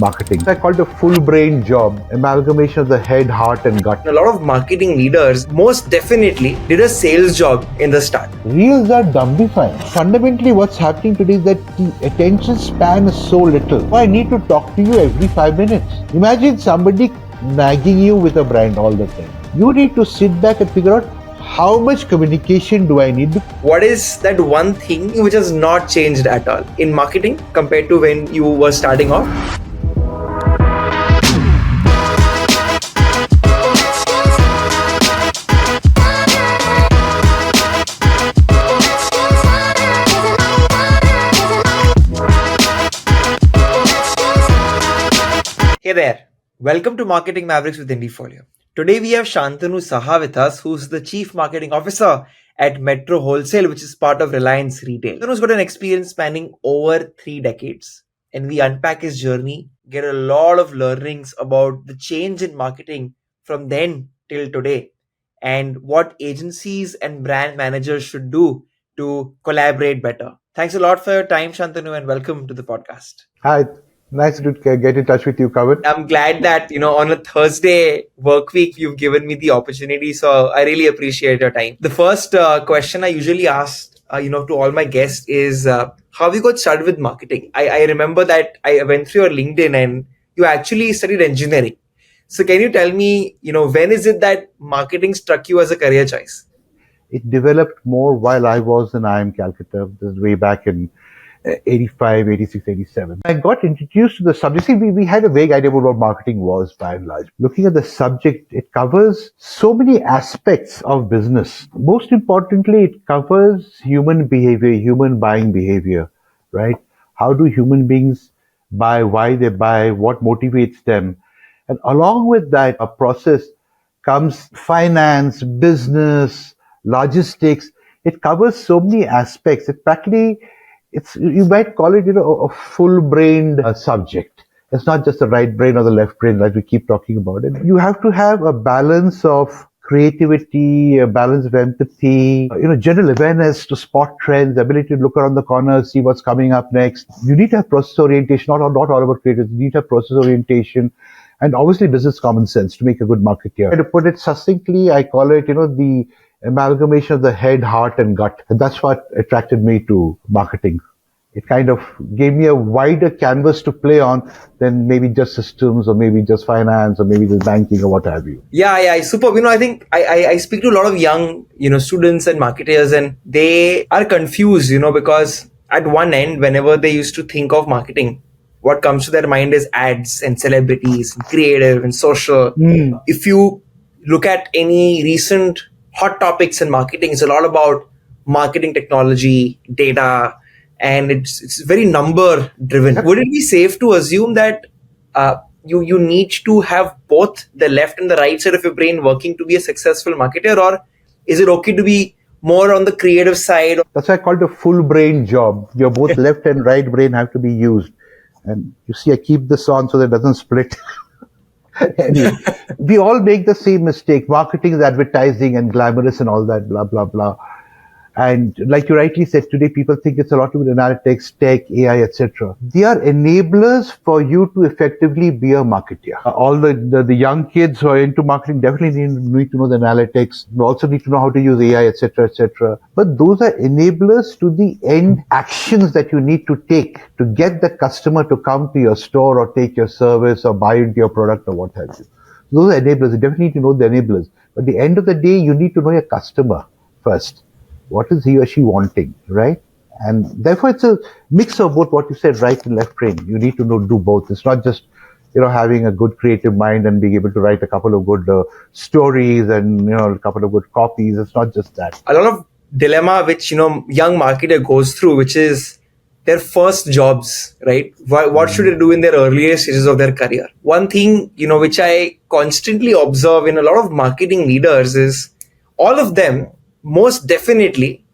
marketing. I call it a full brain job, amalgamation of the head, heart, and gut. A lot of marketing leaders most definitely did a sales job in the start. Reels are dumbifying. Fundamentally, what's happening today is that the attention span is so little. I need to talk to you every 5 minutes. Imagine somebody nagging you with a brand all the time. You need to sit back and figure out how much communication do I need? What is that one thing which has not changed at all in marketing compared to when you were starting off? Hey there, welcome to Marketing Mavericks with IndieFolio. Today we have Shantanu Saha with us, who's the Chief Marketing Officer at METRO Wholesale, which is part of Reliance Retail. Shantanu's got an experience spanning over 3 decades, and we unpack his journey, get a lot of learnings about the change in marketing from then till today, and what agencies and brand managers should do to collaborate better. Thanks a lot for your time, Shantanu, and welcome to the podcast. Hi, nice to get in touch with you, Kavan. I'm glad that, on a Thursday work week, you've given me the opportunity. So I really appreciate your time. The first question I usually ask, to all my guests is how you got started with marketing. I remember that I went through your LinkedIn and you actually studied engineering. So can you tell me, when is it that marketing struck you as a career choice? It developed more while I was in IIM Calcutta. This is way back in 85, 86, 87. I got introduced to the subject. See, we had a vague idea about what marketing was by and large. Looking at the subject, it covers so many aspects of business. Most importantly, it covers human behavior, human buying behavior, right? How do human beings buy, why they buy, what motivates them? And along with that, a process comes finance, business, logistics. It covers so many aspects. It practically, you might call it, a full-brained subject. It's not just the right brain or the left brain like we keep talking about it. You have to have a balance of creativity, a balance of empathy, general awareness to spot trends, ability to look around the corner, see what's coming up next. You need to have process orientation, not all about creativity. You need to have process orientation and obviously business common sense to make a good marketeer. To put it succinctly, I call it, the amalgamation of the head, heart, and gut. And that's what attracted me to marketing. It kind of gave me a wider canvas to play on than maybe just systems or maybe just finance or maybe just banking or what have you. Yeah, superb. I think I speak to a lot of young, students and marketers, and they are confused, because at one end, whenever they used to think of marketing, what comes to their mind is ads and celebrities and creative and social. If you look at any recent hot topics in marketing, it's a lot about marketing technology, data, and it's very number driven. Would it be safe to assume that you need to have both the left and the right side of your brain working to be a successful marketer, or is it okay to be more on the creative side? That's why I call it a full brain job. Your both left and right brain have to be used. And you see, I keep this on so that it doesn't split. Anyway, we all make the same mistake. Marketing is advertising and glamorous and all that, blah, blah, blah. And like you rightly said, today people think it's a lot to do with analytics, tech, AI, etc. They are enablers for you to effectively be a marketer. All the young kids who are into marketing definitely need to know the analytics. They also need to know how to use AI, etc., etc. But those are enablers to the end actions that you need to take to get the customer to come to your store or take your service or buy into your product or what have you. Those are enablers. You definitely need to know the enablers. But at the end of the day, you need to know your customer first. What is he or she wanting, right? And therefore, it's a mix of both what you said, right and left brain. You need to do both. It's not just, having a good creative mind and being able to write a couple of good stories and, a couple of good copies. It's not just that. A lot of dilemma which, young marketer goes through, which is their first jobs, right? What should they do in their earliest stages of their career? One thing, which I constantly observe in a lot of marketing leaders is all of them most definitely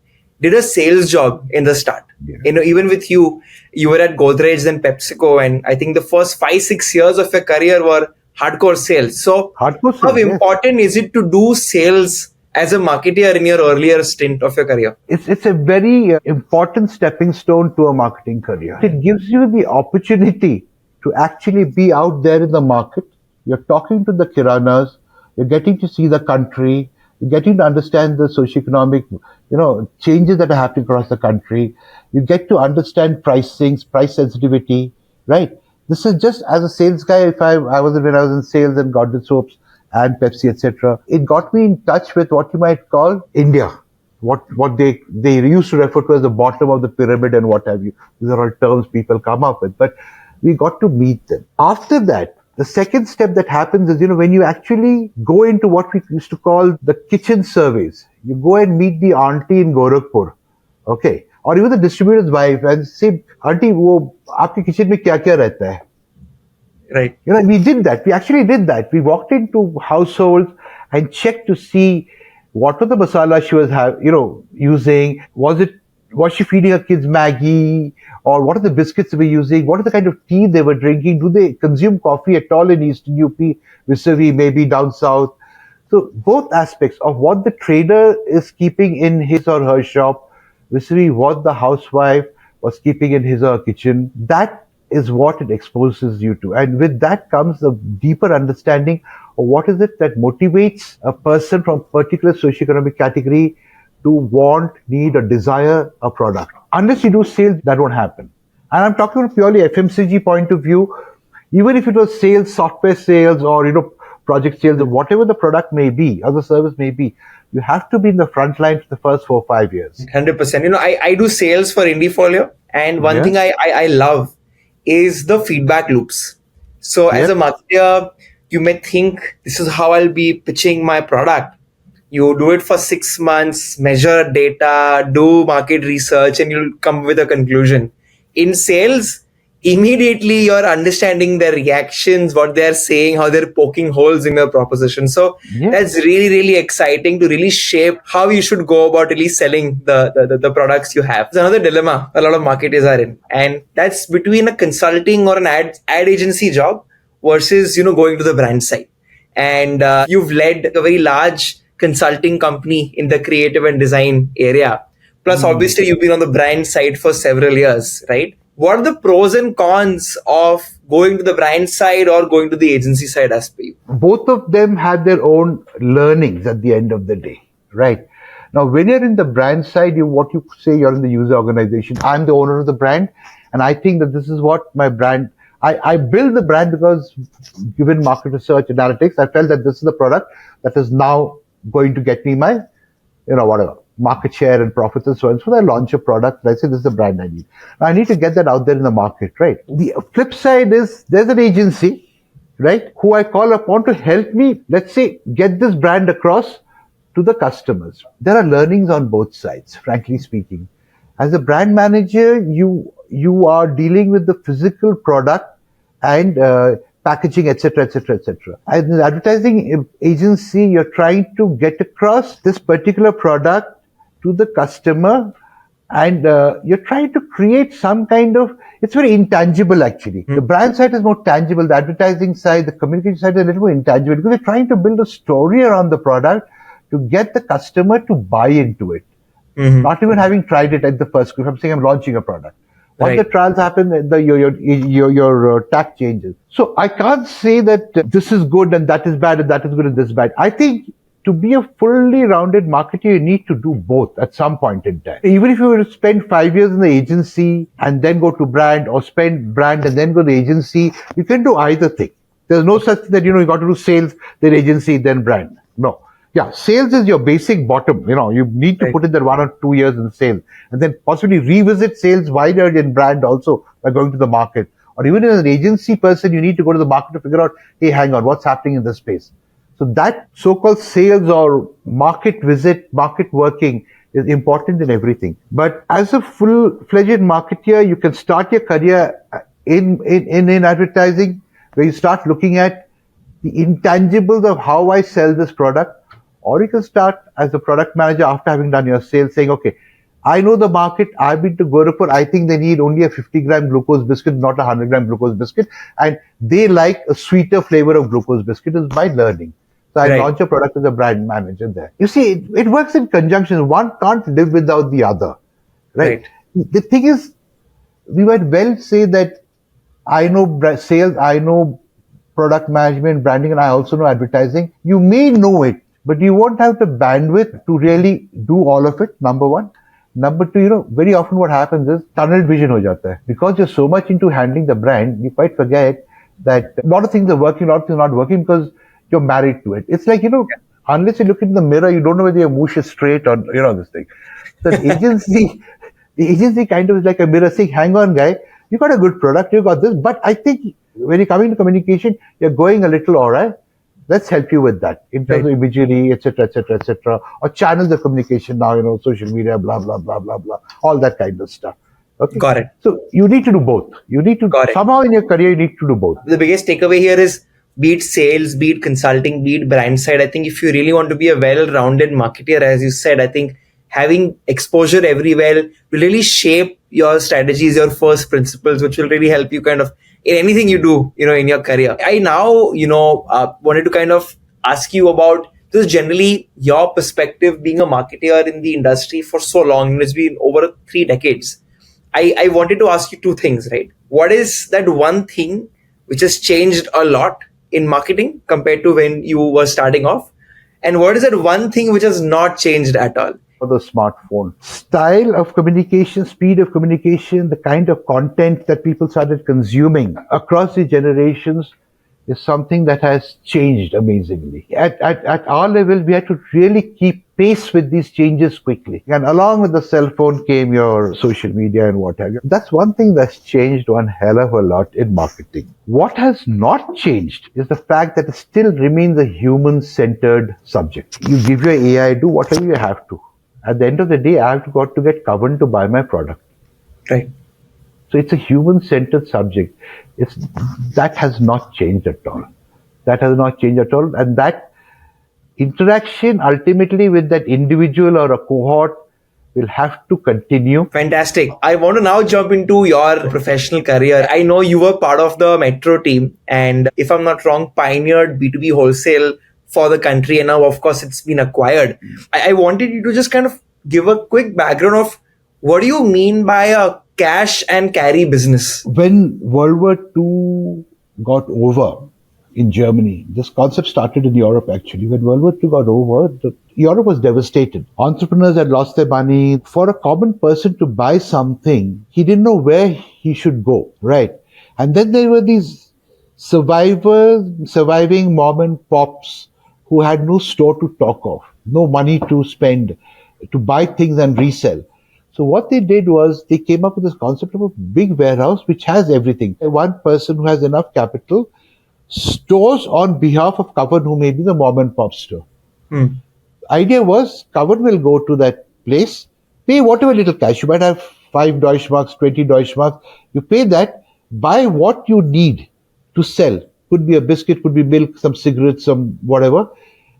did a sales job in the start. Yeah. Even with you were at Godrej and PepsiCo, and I think the first 5-6 years of your career were hardcore sales. So how important is it to do sales as a marketer in your earlier stint of your career? It's a very important stepping stone to a marketing career. It gives you the opportunity to actually be out there in the market. You're talking to the kiranas, you're getting to see the country, you're getting to understand the socioeconomic, changes that are happening across the country. You get to understand pricings, price sensitivity, right? This is just as a sales guy. If I was when I was in sales and got the soaps and Pepsi, etc., it got me in touch with what you might call India. What they used to refer to as the bottom of the pyramid and what have you. These are all terms people come up with, but we got to meet them. After that, the second step that happens is, when you actually go into what we used to call the kitchen surveys, you go and meet the auntie in Gorakhpur, okay, or even the distributor's wife and say, auntie, wo aapke kitchen mein kya kya rehta hai? Right. We did that. We actually did that. We walked into households and checked to see what were the masala she was using. Was she feeding her kids Maggie? Or what are the biscuits they were using? What are the kind of tea they were drinking? Do they consume coffee at all in Eastern UP, vis-a-vis maybe down south? So both aspects of what the trader is keeping in his or her shop, vis-a-vis what the housewife was keeping in his or her kitchen, that is what it exposes you to. And with that comes a deeper understanding of what is it that motivates a person from a particular socioeconomic category to want, need, or desire a product. Unless you do sales, that won't happen. And I'm talking from purely FMCG point of view. Even if it was sales, software sales, or project sales, or whatever the product may be, or the service may be, you have to be in the front line for the first 4 or 5 years. 100%. I do sales for Indiefolio, and one thing I love is the feedback loops. So as a marketer, you may think this is how I'll be pitching my product. You do it for 6 months, measure data, do market research, and you'll come with a conclusion. In sales, immediately you're understanding their reactions, what they're saying, how they're poking holes in your proposition. So that's really, really exciting to really shape how you should go about really selling the products you have. It's another dilemma a lot of marketers are in. And that's between a consulting or an ad agency job versus, going to the brand side. And you've led a very large consulting company in the creative and design area. Plus, obviously, you've been on the brand side for several years, right? What are the pros and cons of going to the brand side or going to the agency side as per you? Both of them have their own learnings at the end of the day, right? Now, when you're in the brand side, what you say you're in the user organization. I'm the owner of the brand, and I think that this is what my brand. I built the brand because, given market research analytics, I felt that this is the product that is now going to get me my, whatever, market share and profits and so on. So I launch a product. I say, this is the brand I need. I need to get that out there in the market, right? The flip side is there's an agency, right, who I call upon to help me, let's say, get this brand across to the customers. There are learnings on both sides, frankly speaking. As a brand manager, you are dealing with the physical product and packaging, etc., etc., etc. As an advertising agency, you're trying to get across this particular product to the customer, and you're trying to create some kind of, it's very intangible actually. The brand side is more tangible. The advertising side, the communication side is a little more intangible because you're trying to build a story around the product to get the customer to buy into it. Not even having tried it at the first group. I'm saying I'm launching a product. Once the trials happen, your tack changes. So I can't say that this is good and that is bad and that is good and this is bad. I think to be a fully rounded marketer, you need to do both at some point in time. Even if you were to spend 5 years in the agency and then go to brand, or spend brand and then go to the agency, you can do either thing. There's no such thing that, you got to do sales, then agency, then brand. No. Yeah, sales is your basic bottom. You need to put in that 1 or 2 years in sales and then possibly revisit sales wider in brand also by going to the market. Or even as an agency person, you need to go to the market to figure out, hey, hang on, what's happening in this space? So that so-called sales or market visit, market working is important in everything. But as a full-fledged marketeer, you can start your career in advertising, where you start looking at the intangibles of how I sell this product. Or you can start as a product manager after having done your sales, saying, okay, I know the market. I've been to Gorakhpur. I think they need only a 50-gram glucose biscuit, not a 100-gram glucose biscuit. And they like a sweeter flavor of glucose biscuit is my learning. So I launch a product as a brand manager there. You see, it works in conjunction. One can't live without the other, right? The thing is, we might well say that I know sales, I know product management, branding, and I also know advertising. You may know it, but you won't have the bandwidth to really do all of it, number one. Number two, very often what happens is tunnel vision ho jata hai. Because you're so much into handling the brand, you quite forget that a lot of things are working, a lot of things are not working because you're married to it. It's like, unless you look in the mirror, you don't know whether your moosh is straight or, this thing. So the agency kind of is like a mirror saying, hang on, guy, you got a good product, you got this, but I think when you're coming to communication, you're going a little awry. Let's help you with that in terms of imagery, etc., etc., etc., or channels of communication now, social media, blah, blah, blah, blah, blah, all that kind of stuff. Okay. Got it. So you need to do both. You need to, somehow in your career, you need to do both. The biggest takeaway here is, be it sales, be it consulting, be it brand side, I think if you really want to be a well-rounded marketer, as you said, I think having exposure everywhere will really shape your strategies, your first principles, which will really help you kind of in anything you do, in your career. I now, wanted to kind of ask you about just generally your perspective being a marketer in the industry for so long. It's been over 3 decades. I wanted to ask you 2 things, right? What is that one thing which has changed a lot in marketing compared to when you were starting off? And what is that one thing which has not changed at all? For the smartphone. Style of communication, speed of communication, the kind of content that people started consuming across the generations is something that has changed amazingly. At our level, we had to really keep pace with these changes quickly. And along with the cell phone came your social media and what have you. That's one thing that's changed one hell of a lot in marketing. What has not changed is the fact that it still remains a human-centered subject. You give your AI, do whatever you have to. At the end of the day, I have got to get covered to buy my product. Right. So it's a human-centered subject. That has not changed at all. That has not changed at all. And that interaction ultimately with that individual or a cohort will have to continue. Fantastic. I want to now jump into your professional career. I know you were part of the METRO team, and if I'm not wrong, pioneered B2B wholesale for the country, and now of course it's been acquired. I wanted you to just kind of give a quick background of what do you mean by a cash and carry business? When World War II got over in Germany, this concept started in Europe actually. When World War II got over, Europe was devastated. Entrepreneurs had lost their money. For a common person to buy something, he didn't know where he should go, right? And then there were these surviving mom and pops who had no store to talk of, no money to spend, to buy things and resell. So what they did was they came up with this concept of a big warehouse which has everything. One person who has enough capital stores on behalf of Kavan, who may be the mom and pop store. Idea was Kavan will go to that place, pay whatever little cash. You might have 5 Deutschmarks, 20 Deutschmarks. You pay that, buy what you need to sell. Could be a biscuit, could be milk, some cigarettes, some whatever.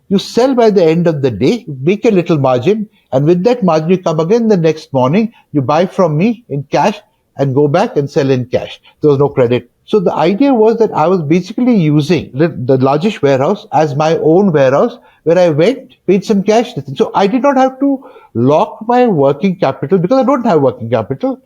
You sell by the end of the day, make a little margin, and with that margin you come again the next morning, you buy from me in cash and go back and sell in cash. There was no credit. So the idea was that I was basically using the largest warehouse as my own warehouse where I went, paid some cash. So I did not have to lock my working capital because I don't have working capital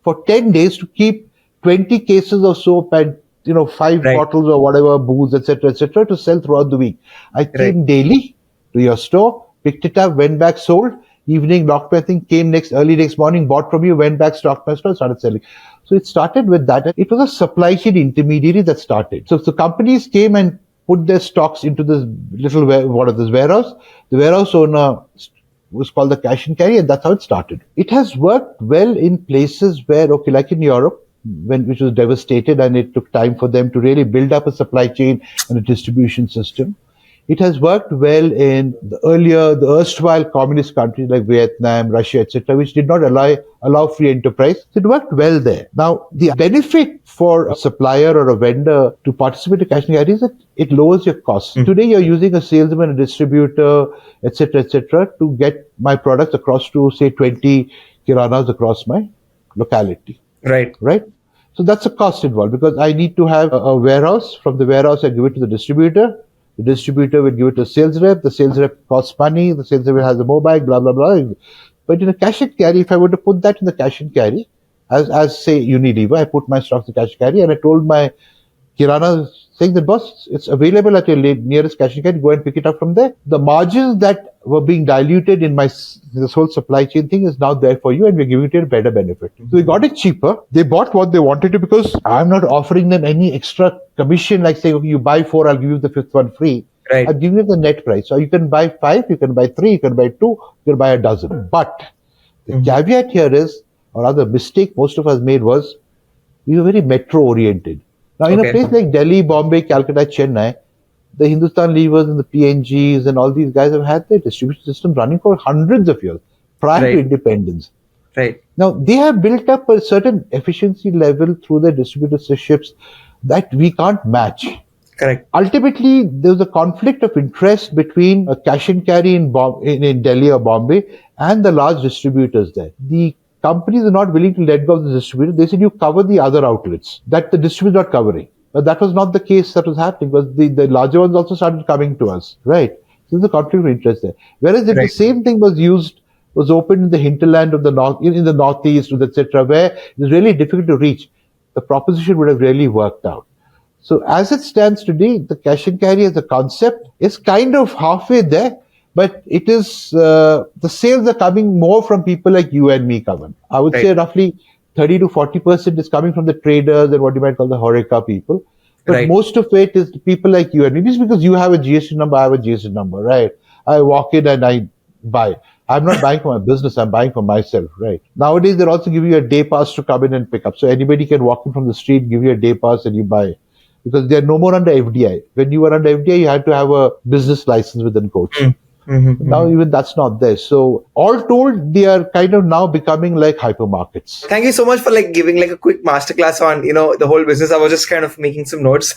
for 10 days to keep 20 cases of soap and 5 bottles or whatever, booze, etc., to sell throughout the week. I came daily to your store, picked it up, went back, sold. Evening, locked my thing, came early next morning, bought from you, went back, stocked my store, started selling. So it started with that. It was a supply chain intermediary that started. So companies came and put their stocks into this little warehouse. The warehouse owner was called the cash and carry, and that's how it started. It has worked well in places where, like in Europe, which was devastated, and it took time for them to really build up a supply chain and a distribution system. It has worked well in the erstwhile communist countries like Vietnam, Russia, etc., which did not allow free enterprise. So it worked well there. Now, the benefit for a supplier or a vendor to participate in cash and carry is that it lowers your costs. Today, you're using a salesman, a distributor, etc., to get my products across to, say, 20 kiranas across my locality. Right. So that's a cost involved because I need to have a warehouse. From the warehouse, I give it to the distributor. The distributor will give it to a sales rep. The sales rep costs money. The sales rep has a mobile, blah, blah, blah. But in a cash and carry, if I were to put that in the cash and carry, as say Unilever, I put my stocks in cash and carry, and I told my Kirana saying that, boss, it's available at your nearest cash and carry. Go and pick it up from there. The margins that were being diluted in this whole supply chain thing is now there for you, and we're giving it a better benefit. So they got it cheaper. They bought what they wanted to because I'm not offering them any extra commission like saying, okay, you buy 4, I'll give you the 5th one free. Right. I'm giving you the net price. So you can buy 5, you can buy 3, you can buy 2, you can buy a dozen. But the caveat here is, or rather mistake most of us made was, we were very metro oriented. Now, in a place like Delhi, Bombay, Calcutta, Chennai, the Hindustan Levers and the PNGs and all these guys have had their distribution system running for hundreds of years prior to independence. Right. Now, they have built up a certain efficiency level through their distributorships that we can't match. Correct. Ultimately, there's a conflict of interest between a cash and carry in Delhi or Bombay and the large distributors there. The companies are not willing to let go of the distributor. They said you cover the other outlets that the distributor is not covering. But that was not the case that was happening because the larger ones also started coming to us, right? So there's a conflict of interest there. Whereas if the same thing was opened in the hinterland of the north, in the northeast, etc., where it's really difficult to reach, the proposition would have really worked out. So as it stands today, the cash and carry as a concept is kind of halfway there, but it is, the sales are coming more from people like you and me, Kavan. I would say roughly 30 to 40% is coming from the traders and what you might call the Horeca people. But most of it is people like you and me. This is because you have a GST number, I have a GST number, right? I walk in and I buy. I'm not buying for my business, I'm buying for myself, right? Nowadays, they're also giving you a day pass to come in and pick up. So anybody can walk in from the street, give you a day pass and you buy. Because they're no more under FDI. When you were under FDI, you had to have a business license within Coach. Now even that's not there. So all told, they are kind of now becoming like hypermarkets. Thank you so much for giving a quick masterclass on, the whole business. I was just kind of making some notes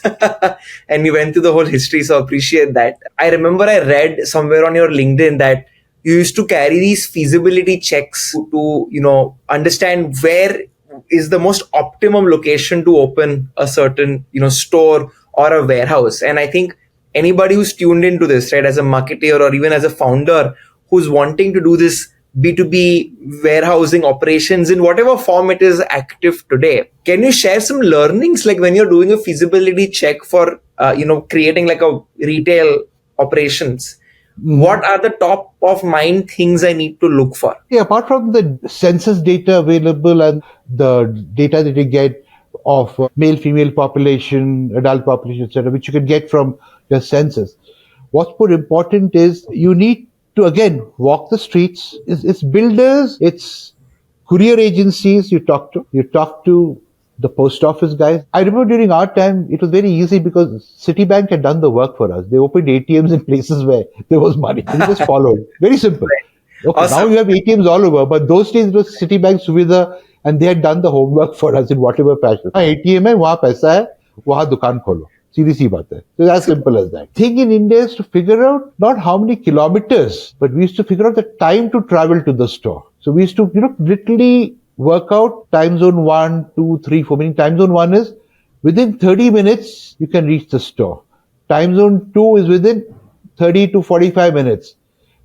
and we went through the whole history. So I appreciate that. I remember I read somewhere on your LinkedIn that you used to carry these feasibility checks to, understand where is the most optimum location to open a certain, store or a warehouse. And I think anybody who's tuned into this, right, as a marketer or even as a founder who's wanting to do this B2B warehousing operations in whatever form it is active today, can you share some learnings when you're doing a feasibility check for, creating a retail operations? What are the top of mind things I need to look for? Yeah, apart from the census data available and the data that you get of male, female population, adult population, etc., which you can get from your census, what's more important is you need to, again, walk the streets. It's builders, it's courier agencies you talk to the post office guys. I remember during our time, it was very easy because Citibank had done the work for us. They opened ATMs in places where there was money. We just followed. Very simple. Okay, awesome. Now you have ATMs all over, but those days it was Citibank Suvidha and they had done the homework for us in whatever fashion. ATM hai, wahan paisa hai, wahan dukaan kholo. सीधी सी बात है. So as simple as that. Thing in India is to figure out not how many kilometers, but we used to figure out the time to travel to the store. So we used to, literally work out time zone 1, 2, 3, 4. Meaning time zone 1 is within 30 minutes you can reach the store. Time zone 2 is within 30 to 45 minutes.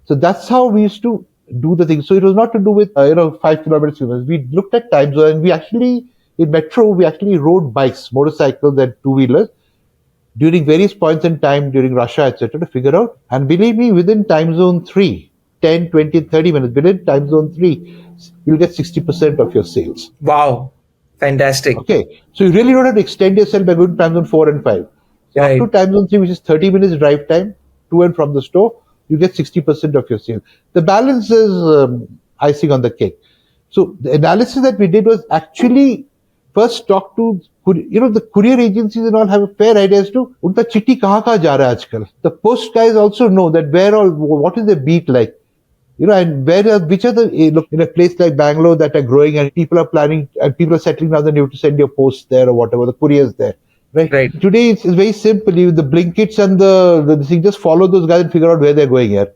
So that's how we used to do the thing. So it was not to do with 5 kilometers. We looked at time zone and we actually in Metro we actually rode bikes, motorcycles and two-wheelers during various points in time during Russia, etc. to figure out. And believe me, within time zone 3, 10, 20, 30 minutes, within time zone 3, you'll get 60% of your sales. Wow. Fantastic. Okay. So you really don't have to extend yourself by going to time zone 4 and 5. So up to time zone 3, which is 30 minutes drive time to and from the store, you get 60% of your sales. The balance is icing on the cake. So the analysis that we did was actually first talk to, the courier agencies and all have a fair idea as to unka chitti kahan ja raha hai aajkal. The post guys also know that what is the beat like. And which are in a place like Bangalore that are growing and people are planning and people are settling down, then you have to send your post there or whatever, the couriers there. Right. Today it's very simple. The Blinkits and the thing, just follow those guys and figure out where they're going here.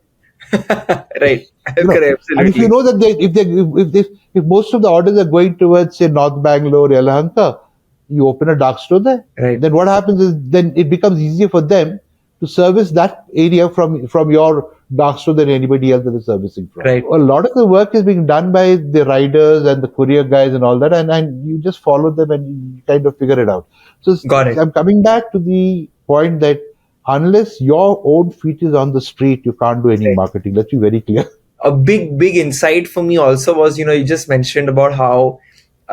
Right. Absolutely. And if you know that if most of the orders are going towards say North Bangalore, Yelahanka, you open a dark store there. Right. Then what happens is then it becomes easier for them to service that area from your dark store than anybody else that is servicing from. Right. A lot of the work is being done by the riders and the courier guys and all that, and you just follow them and you kind of figure it out. So Got it. I'm coming back to the point that unless your own feet is on the street, you can't do any Right. marketing. Let's be very clear. A big insight for me also was, you just mentioned about how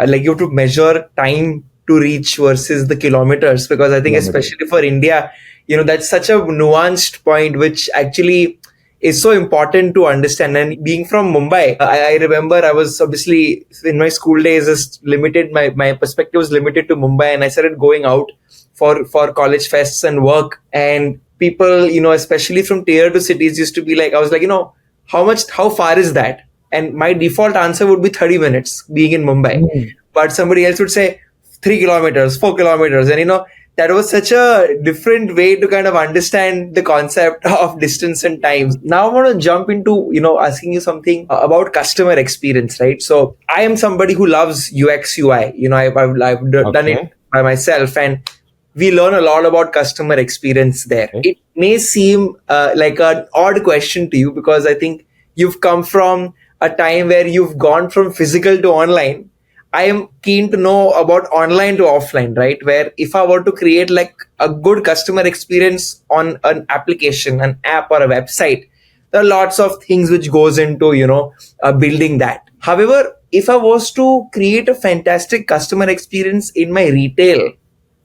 like you have to measure time to reach versus the kilometers, because I think Kilometers. especially for India, that's such a nuanced point which actually is so important to understand. And being from Mumbai, I remember I was obviously in my school days is limited, my perspective was limited to Mumbai, and I started going out for college fests and work, and people, especially from tier 2 cities used to be like, I was like, how far is that? And my default answer would be 30 minutes being in Mumbai. But somebody else would say 3 kilometers, 4 kilometers. And, that was such a different way to kind of understand the concept of distance and time. Now I want to jump into, asking you something about customer experience, right? So I am somebody who loves UX, UI. I've done it by myself, and we learn a lot about customer experience there. Okay. It may seem like an odd question to you, because I think you've come from a time where you've gone from physical to online. I am keen to know about online to offline, right? Where if I were to create like a good customer experience on an application, an app or a website, there are lots of things which goes into, building that. However, if I was to create a fantastic customer experience in my retail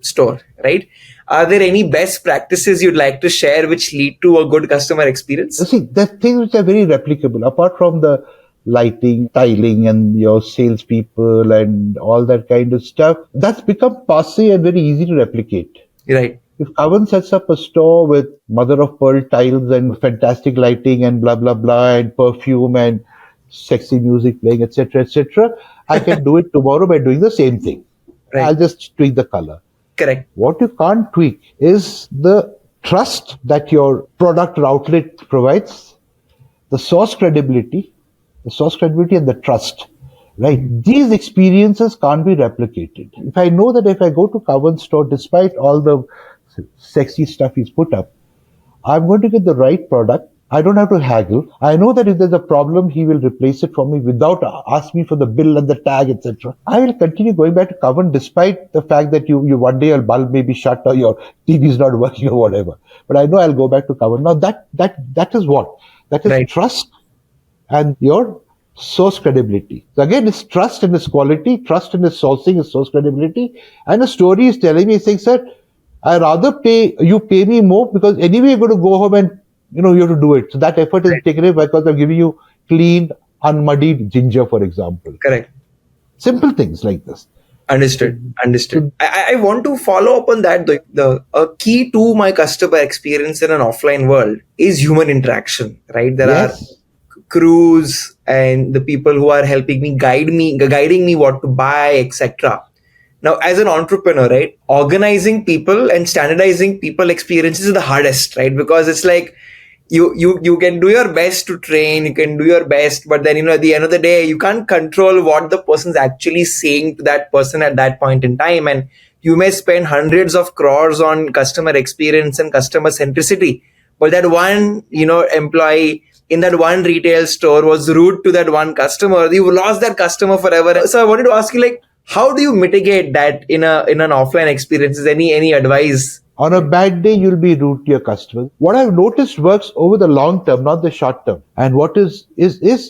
store, right? Are there any best practices you'd like to share which lead to a good customer experience? See, there are things which are very replicable, apart from the lighting, tiling, and your salespeople and all that kind of stuff. That's become passé and very easy to replicate. Right. If Kavan sets up a store with mother of pearl tiles and fantastic lighting and blah blah blah and perfume and sexy music playing, etc., etc., I can do it tomorrow by doing the same thing. Right. I'll just tweak the color. Correct. What you can't tweak is the trust that your product or outlet provides, the source credibility and the trust, right? These experiences can't be replicated. If I know that if I go to Kavan's store, despite all the sexy stuff he's put up, I'm going to get the right product. I don't have to haggle. I know that if there's a problem, he will replace it for me without asking me for the bill and the tag, etc. I will continue going back to Kavan despite the fact that you one day your bulb may be shut or your TV is not working or whatever. But I know I'll go back to Kavan. Now that is what? That is Right. trust and your source credibility. So again, it's trust in its quality, trust in its sourcing, its source credibility. And the story is telling me, saying, sir, I rather you pay me more because anyway you're going to go home and you have to do it. So that effort is taken away because I'm giving you clean, unmuddied ginger, for example. Correct. Simple things like this. Understood. I want to follow up on that. A key to my customer experience in an offline world is human interaction, right? There are crews and the people who are helping me, guiding me what to buy, etc. Now, as an entrepreneur, right, organizing people and standardizing people experiences is the hardest, right? Because it's like you can do your best to train, you can do your best, but then at the end of the day, you can't control what the person's actually saying to that person at that point in time, and you may spend hundreds of crores on customer experience and customer centricity, but that one employee in that one retail store was rude to that one customer, you lost that customer forever. So I wanted to ask you, like, how do you mitigate that in an offline experience? Is any advice? On a bad day, you'll be rude to your customers. What I've noticed works over the long term, not the short term. And what is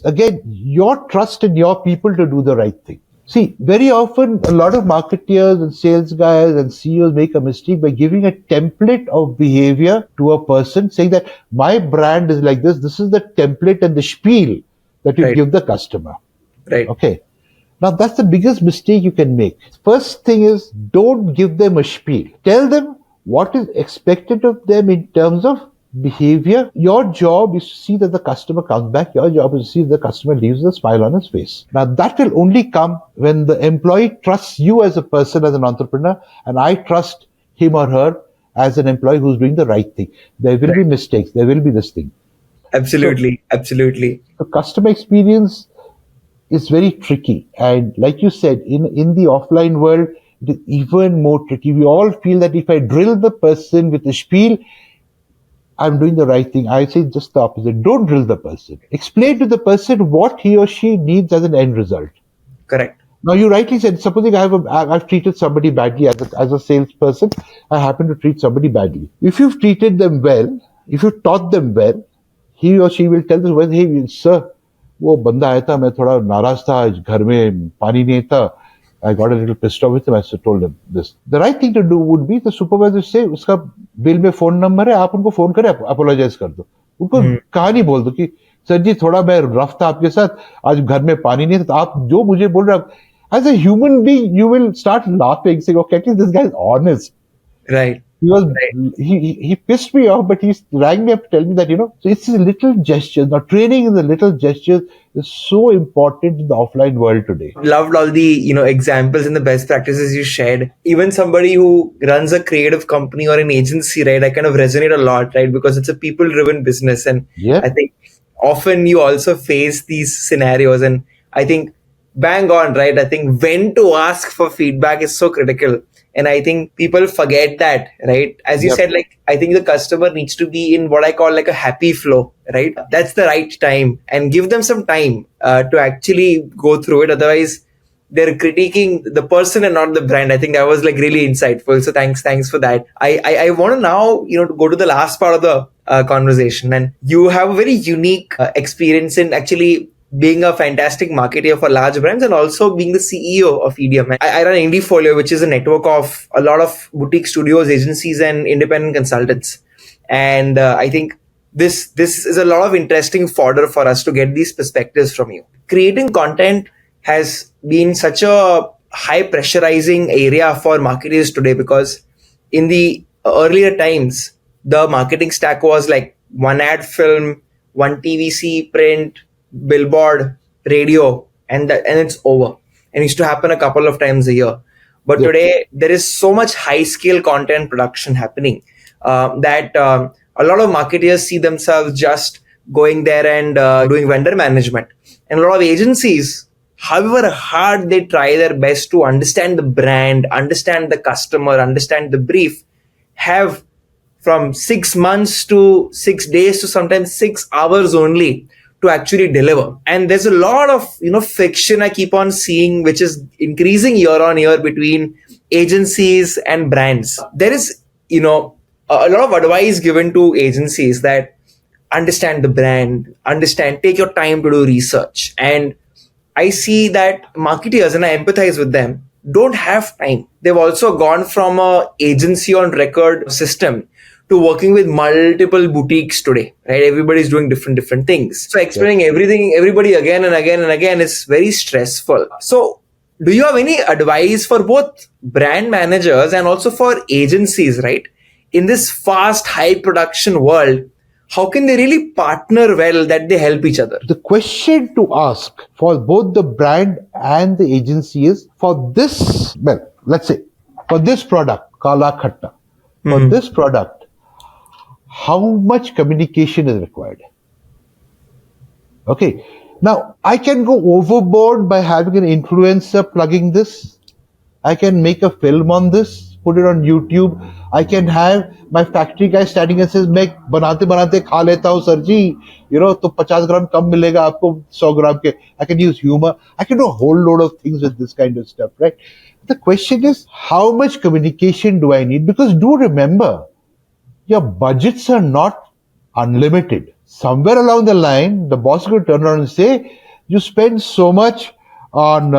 again, your trust in your people to do the right thing. See, very often, a lot of marketeers and sales guys and CEOs make a mistake by giving a template of behavior to a person, saying that my brand is like this is the template and the spiel that you give the customer. Right. Okay. Now, that's the biggest mistake you can make. First thing is, don't give them a spiel. Tell them what is expected of them in terms of behavior. Your job is to see that the customer comes back. Your job is to see that the customer leaves a smile on his face. Now, that will only come when the employee trusts you as a person, as an entrepreneur, and I trust him or her as an employee who's doing the right thing. There will be mistakes. There will be this thing. Absolutely. The customer experience is very tricky. And like you said, in the offline world, it is even more tricky. We all feel that if I drill the person with a spiel, I'm doing the right thing. I say just the opposite. Don't drill the person. Explain to the person what he or she needs as an end result. Correct. Now, you rightly said, supposing I've treated somebody badly as a salesperson, I happen to treat somebody badly. If you've treated them well, if you taught them well, he or she will tell this, well, hey, sir, वो बंदा आया था, मैं थोड़ा नाराज था, आज घर में पानी नहीं था. I got a little pissed off with him. I told him this. The right thing to do would be the supervisor say, उसका बिल में फोन नंबर है, आप उनको फोन करें, अपोलोजाइज कर दो. उनको कहानी बोल दो कि सर जी थोड़ा मैं रफ था आपके साथ, आज घर में पानी नहीं था, तो आप जो मुझे बोल रहे हैं, as a human being, you will start laughing, saying, okay, at least this guy is honest. Right. He pissed me off, but he rang me up to tell me that, so it's a little gestures. Now, training in the little gestures is so important in the offline world today. Loved all the, examples and the best practices you shared. Even somebody who runs a creative company or an agency, right, I kind of resonate a lot, right, because it's a people-driven business. And Yeah. I think often you also face these scenarios, and I think bang on, right? I think when to ask for feedback is so critical. And I think people forget that, right? As you Yep. said, like, I think the customer needs to be in what I call like a happy flow, right? That's the right time, and give them some time to actually go through it. Otherwise, they're critiquing the person and not the brand. I think that was like really insightful. So thanks for that. I want to now, to go to the last part of the conversation. And you have a very unique experience in actually being a fantastic marketer for large brands and also being the CEO of EDM. I run IndieFolio, which is a network of a lot of boutique studios, agencies, and independent consultants. And I think this is a lot of interesting fodder for us to get these perspectives from you. Creating content has been such a high pressurizing area for marketers today, because in the earlier times, the marketing stack was like one ad film, one TVC, print, billboard, radio, and it's over. And it used to happen a couple of times a year. But today, there is so much high scale content production happening that a lot of marketers see themselves just going there and doing vendor management. And a lot of agencies, however hard they try their best to understand the brand, understand the customer, understand the brief, have from 6 months to 6 days to sometimes 6 hours only to actually deliver. And there's a lot of, friction I keep on seeing, which is increasing year on year between agencies and brands. There is, a lot of advice given to agencies that understand the brand, take your time to do research. And I see that marketeers, and I empathize with them, don't have time. They've also gone from a agency on record system to working with multiple boutiques today, right? Everybody's doing different things. So explaining everybody again and again and again is very stressful. So do you have any advice for both brand managers and also for agencies, right? In this fast, high production world, how can they really partner well that they help each other? The question to ask for both the brand and the agency is, for this, well, let's say, for this product, Kala Khatta, for this product, how much communication is required? Okay. Now, I can go overboard by having an influencer plugging this. I can make a film on this, put it on YouTube. I can have my factory guy standing and says, मैं बनाते बनाते खा लेता हूँ sir जी, तो 50 ग्राम कम मिलेगा आपको 100 ग्राम के. I can use humor. I can do a whole load of things with this kind of stuff, right? The question is, how much communication do I need? Because do remember, your budgets are not unlimited. Somewhere along the line, the boss could turn around and say, you spend so much on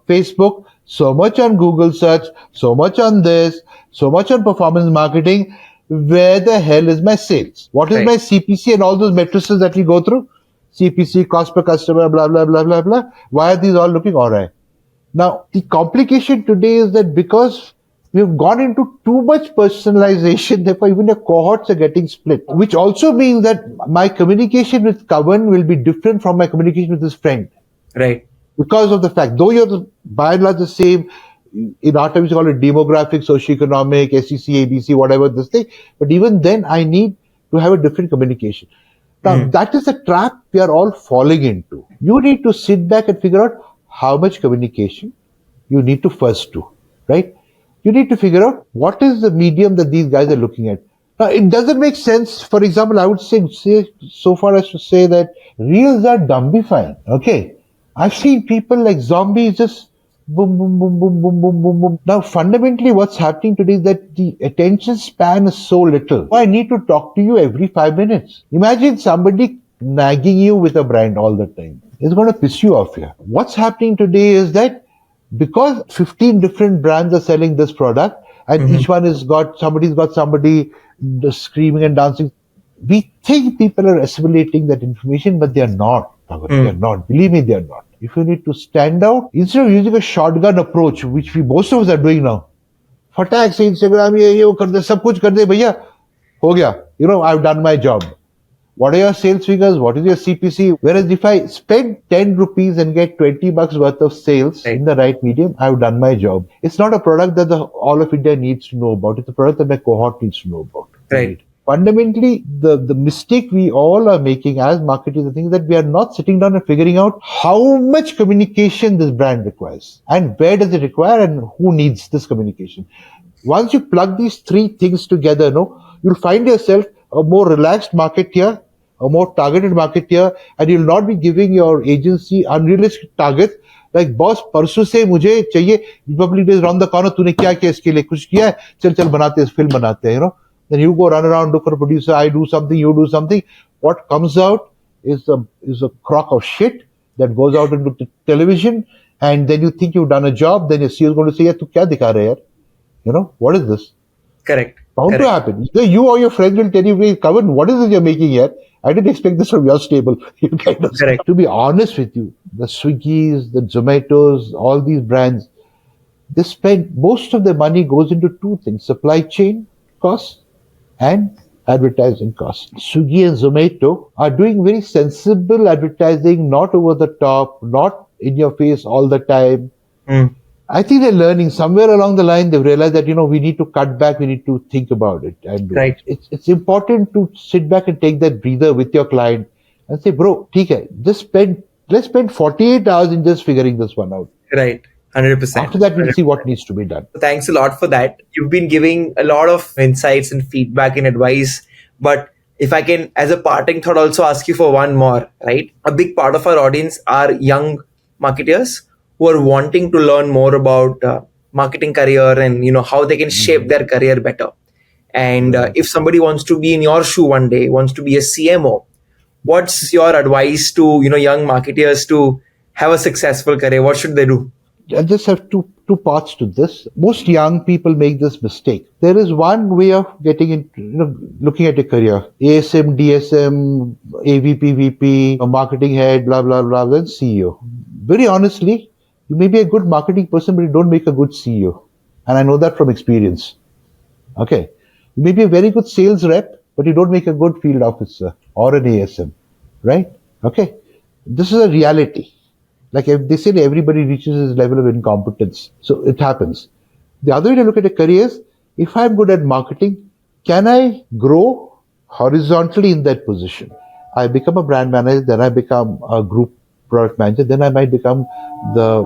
Facebook, so much on Google search, so much on this, so much on performance marketing. Where the hell is my sales? What is my CPC and all those matrices that we go through? CPC, cost per customer, blah, blah, blah, blah, blah. Why are these all looking all right? Now, the complication today is that because we've gone into too much personalization, therefore even your cohorts are getting split, which also means that my communication with Kavan will be different from my communication with his friend. Right. Because of the fact, though you're by and large the same, in our terms we call it demographic, socioeconomic, SEC, ABC, whatever this thing, but even then I need to have a different communication. Now, that is a trap we are all falling into. You need to sit back and figure out how much communication you need to first do, right? You need to figure out what is the medium that these guys are looking at. Now, it doesn't make sense. For example, I would say so far as to say that reels are dumbifying. Okay. I've seen people like zombies just boom, boom, boom, boom, boom, boom, boom, boom. Now, fundamentally, what's happening today is that the attention span is so little. I need to talk to you every 5 minutes. Imagine somebody nagging you with a brand all the time. It's going to piss you off here. What's happening today is that because 15 different brands are selling this product and each one has got somebody screaming and dancing, we think people are assimilating that information, but they are not. They are not. Believe me, they are not. If you need to stand out, instead of using a shotgun approach, which most of us are doing now, फटाक से Instagram ये वो कर दे, सब कुछ कर दे भैया, हो गया. I've done my job. What are your sales figures? What is your CPC? Whereas if I spend 10 rupees and get 20 bucks worth of sales in the right medium, I've done my job. It's not a product that all of India needs to know about. It's a product that my cohort needs to know about. Right. Fundamentally, the mistake we all are making as marketers, I think, is that we are not sitting down and figuring out how much communication this brand requires and where does it require and who needs this communication. Once you plug these three things together, you'll find yourself a more relaxed marketeer, a more targeted marketeer, and you'll not be giving your agency unrealistic targets. Like, boss, परसों से मुझे चाहिए, Republic Day is around the corner, तूने क्या किया इसके लिए? कुछ किया है? चल बनाते हैं, film बनाते हैं, Then you go run around, look for a producer, I do something, you do something. What comes out is a crock of shit that goes out into the television, and then you think you've done a job, then your CEO is going to say, "Tu kya dikha raha hai, yaar? What is this?" Correct. Bound to happen. Either you or your friends will tell you, "Covered, what is this you're making here? I didn't expect this from your stable." Correct. To be honest with you, the Swiggies, the Zomatos, all these brands, they spend most of their money goes into two things: supply chain costs and advertising costs. Swiggy and Zomato are doing very sensible advertising, not over the top, not in your face all the time. I think they're learning. Somewhere along the line, they've realized that, we need to cut back, we need to think about it and do Right. it. It's important to sit back and take that breather with your client and say, bro, let's spend 48 hours in just figuring this one out. Right. 100%. After that, we'll see what needs to be done. Thanks a lot for that. You've been giving a lot of insights and feedback and advice. But if I can, as a parting thought, also ask you for one more, right? A big part of our audience are young marketers who are wanting to learn more about marketing career and, how they can shape their career better. And if somebody wants to be in your shoe one day, wants to be a CMO, what's your advice to, young marketers to have a successful career? What should they do? I just have two parts to this. Most young people make this mistake. There is one way of getting into, looking at a career. ASM, DSM, AVP, VP, a marketing head, blah, blah, blah, then CEO. Very honestly, you may be a good marketing person, but you don't make a good CEO. And I know that from experience. Okay. You may be a very good sales rep, but you don't make a good field officer or an ASM. Right? Okay. This is a reality. Like if they say everybody reaches this level of incompetence. So it happens. The other way to look at a career is, if I'm good at marketing, can I grow horizontally in that position? I become a brand manager, then I become a group product manager, then I might become the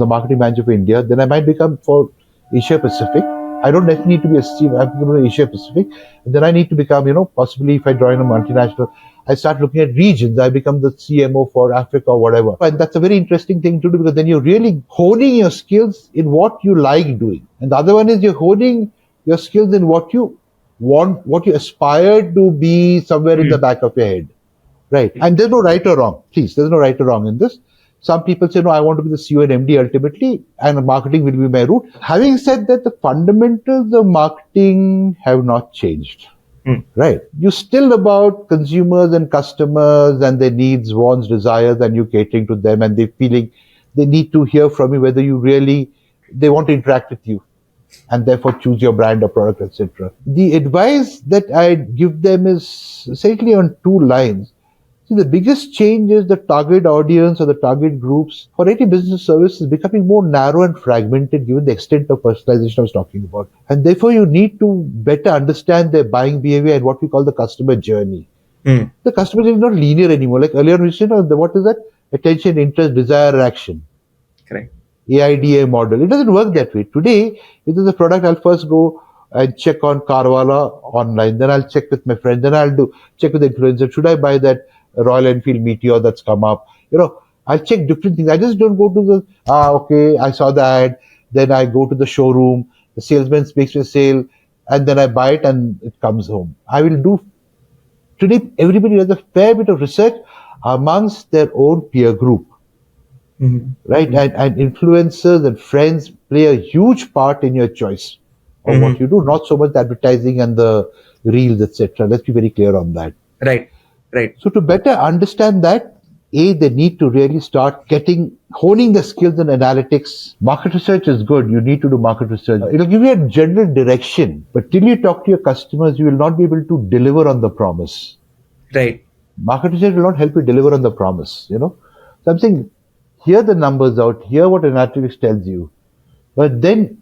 marketing manager for India, then I might become for Asia Pacific. I don't necessarily need to be a CEO, I become Asia Pacific. And then I need to become, possibly if I join a multinational, I start looking at regions. I become the CMO for Africa or whatever. And that's a very interesting thing to do, because then you're really honing your skills in what you like doing. And the other one is you're honing your skills in what you want, what you aspire to be somewhere in the back of your head. Right. And there's no right or wrong. Please, there's no right or wrong in this. Some people say, no, I want to be the CEO and MD ultimately, and marketing will be my route. Having said that, the fundamentals of marketing have not changed. Right. You're still about consumers and customers and their needs, wants, desires, and you catering to them, and they feeling they need to hear from you whether they want to interact with you and therefore choose your brand or product, etc. The advice that I give them is essentially on two lines. See, the biggest change is the target audience or the target groups for any business service is becoming more narrow and fragmented given the extent of personalization I was talking about. And therefore, you need to better understand their buying behavior and what we call the customer journey. The customer journey is not linear anymore. Like earlier we said, what is that? Attention, interest, desire, action. Correct. AIDA model. It doesn't work that way. Today, if there's a product, I'll first go, and check on Carwala online. Then I'll check with my friend. Then I'll check with the influencer. Should I buy that Royal Enfield Meteor that's come up? I'll check different things. I just don't go to okay, I saw the ad. Then I go to the showroom. The salesman makes me a sale, and then I buy it and it comes home. I will do. Today, everybody does a fair bit of research amongst their own peer group. Right? And influencers and friends play a huge part in your choice of what you do, not so much the advertising and the reels, etc. Let's be very clear on that. Right. So to better understand that, they need to really start honing the skills in analytics. Market research is good. You need to do market research. It'll give you a general direction, but till you talk to your customers, you will not be able to deliver on the promise. Right. Market research will not help you deliver on the promise, Something, hear the numbers out, hear what analytics tells you, but then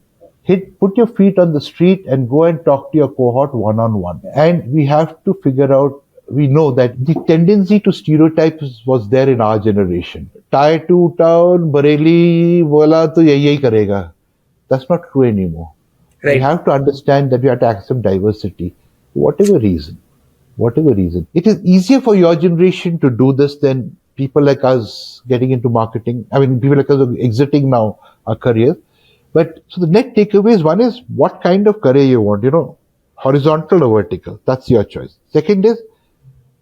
put your feet on the street and go and talk to your cohort one-on-one. And we have to figure out, we know that the tendency to stereotypes was there in our generation. Tier 2 town, Bareilly, bola to yahi karega. That's not true anymore. Right. We have to understand that we have to accept diversity, whatever reason. It is easier for your generation to do this than people like us getting into marketing. I mean, people like us are exiting now our careers. But so the net takeaways, one is what kind of career you want, horizontal or vertical. That's your choice. Second is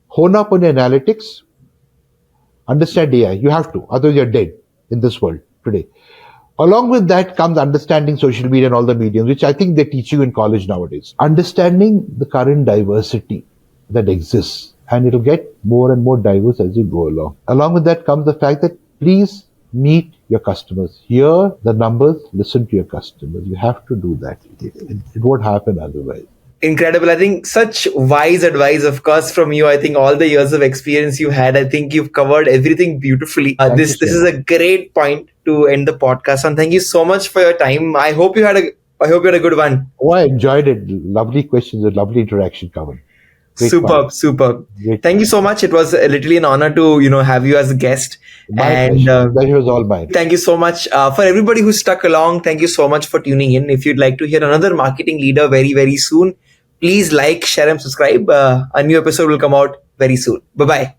hone up on your analytics. Understand AI. You have to, otherwise you're dead in this world today. Along with that comes understanding social media and all the mediums, which I think they teach you in college nowadays. Understanding the current diversity that exists, and it'll get more and more diverse as you go along. Along with that comes the fact that please meet your customers. Hear the numbers, listen to your customers. You have to do that. It won't happen otherwise. Incredible. I think such wise advice, of course, from you. I think all the years of experience you had, I think you've covered everything beautifully. This is a great point to end the podcast. And thank you so much for your time. I hope you had a good one. Oh, I enjoyed it. Lovely questions, a lovely interaction, Kavan. Superb. Thank you so much. It was literally an honor to have you as a guest. My pleasure. Pleasure was all mine. Thank you so much for everybody who stuck along. Thank you so much for tuning in. If you'd like to hear another marketing leader very, very soon, please like, share, and subscribe. A new episode will come out very soon. Bye bye.